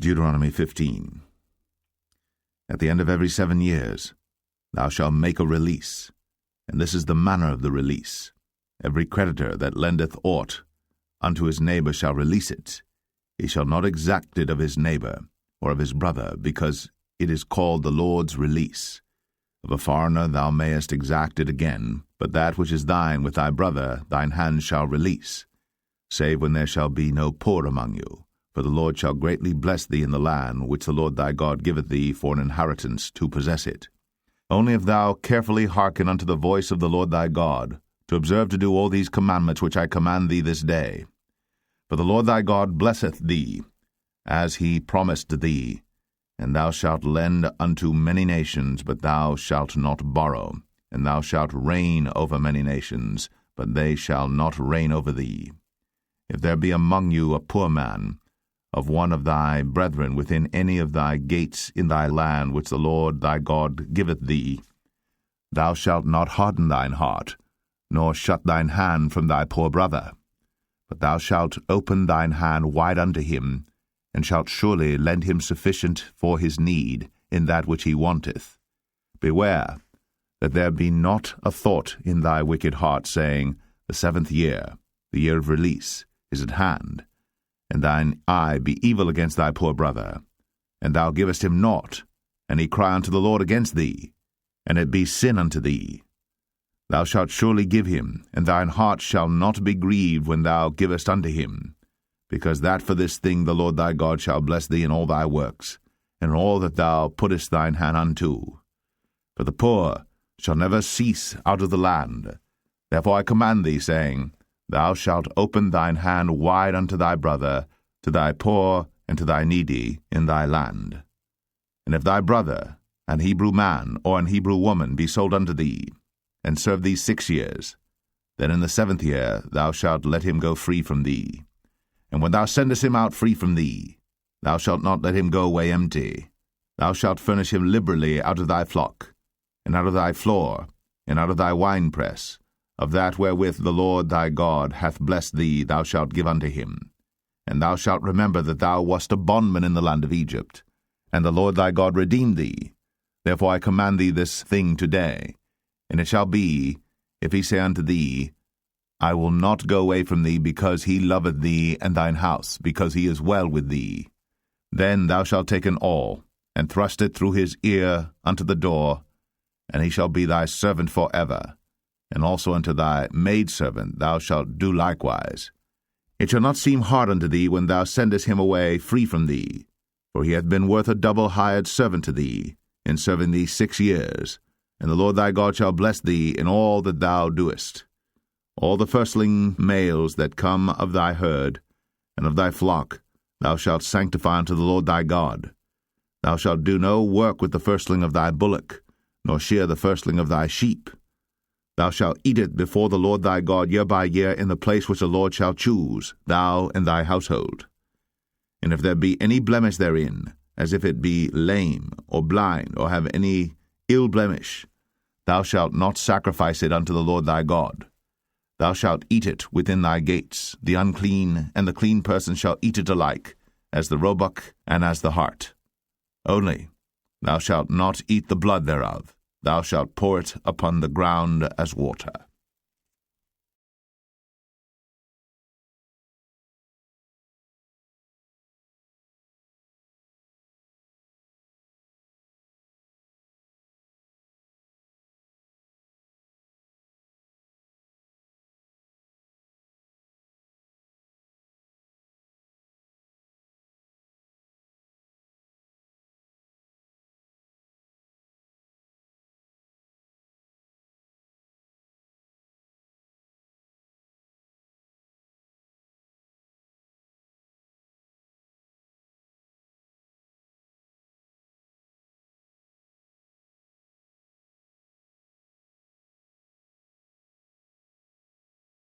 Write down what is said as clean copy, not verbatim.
Deuteronomy 15. At the end of every 7 years thou shalt make a release, and this is the manner of the release. Every creditor that lendeth aught unto his neighbor shall release it. He shall not exact it of his neighbor, or of his brother, because it is called the Lord's release. Of a foreigner thou mayest exact it again, but that which is thine with thy brother thine hand shall release, save when there shall be no poor among you. For the Lord shall greatly bless thee in the land which the Lord thy God giveth thee for an inheritance to possess it. Only if thou carefully hearken unto the voice of the Lord thy God, to observe to do all these commandments which I command thee this day. For the Lord thy God blesseth thee, as he promised thee, and thou shalt lend unto many nations, but thou shalt not borrow, and thou shalt reign over many nations, but they shall not reign over thee. If there be among you a poor man, of one of thy brethren within any of thy gates in thy land which the Lord thy God giveth thee, thou shalt not harden thine heart, nor shut thine hand from thy poor brother, but thou shalt open thine hand wide unto him, and shalt surely lend him sufficient for his need in that which he wanteth. Beware that there be not a thought in thy wicked heart, saying, The 7th year, the year of release, is at hand, and thine eye be evil against thy poor brother, and thou givest him naught, and he cry unto the Lord against thee, and it be sin unto thee. Thou shalt surely give him, and thine heart shall not be grieved when thou givest unto him, because that for this thing the Lord thy God shall bless thee in all thy works, and in all that thou puttest thine hand unto. For the poor shall never cease out of the land. Therefore I command thee, saying, Thou shalt open thine hand wide unto thy brother, to thy poor and to thy needy in thy land. And if thy brother, an Hebrew man or an Hebrew woman, be sold unto thee, and serve thee 6 years, then in the 7th year thou shalt let him go free from thee. And when thou sendest him out free from thee, thou shalt not let him go away empty. Thou shalt furnish him liberally out of thy flock, and out of thy floor, and out of thy winepress. Of that wherewith the Lord thy God hath blessed thee thou shalt give unto him. And thou shalt remember that thou wast a bondman in the land of Egypt, and the Lord thy God redeemed thee. Therefore I command thee this thing today. And it shall be, if he say unto thee, I will not go away from thee, because he loveth thee and thine house, because he is well with thee, then thou shalt take an awl, and thrust it through his ear unto the door, and he shall be thy servant for ever. And also unto thy maidservant thou shalt do likewise. It shall not seem hard unto thee when thou sendest him away free from thee, for he hath been worth a double hired servant to thee, in serving thee 6 years, and the Lord thy God shall bless thee in all that thou doest. All the firstling males that come of thy herd, and of thy flock, thou shalt sanctify unto the Lord thy God. Thou shalt do no work with the firstling of thy bullock, nor shear the firstling of thy sheep. Thou shalt eat it before the Lord thy God year by year in the place which the Lord shall choose, thou and thy household. And if there be any blemish therein, as if it be lame, or blind, or have any ill blemish, thou shalt not sacrifice it unto the Lord thy God. Thou shalt eat it within thy gates. The unclean and the clean person shall eat it alike, as the roebuck and as the hart. Only thou shalt not eat the blood thereof. Thou shalt pour it upon the ground as water.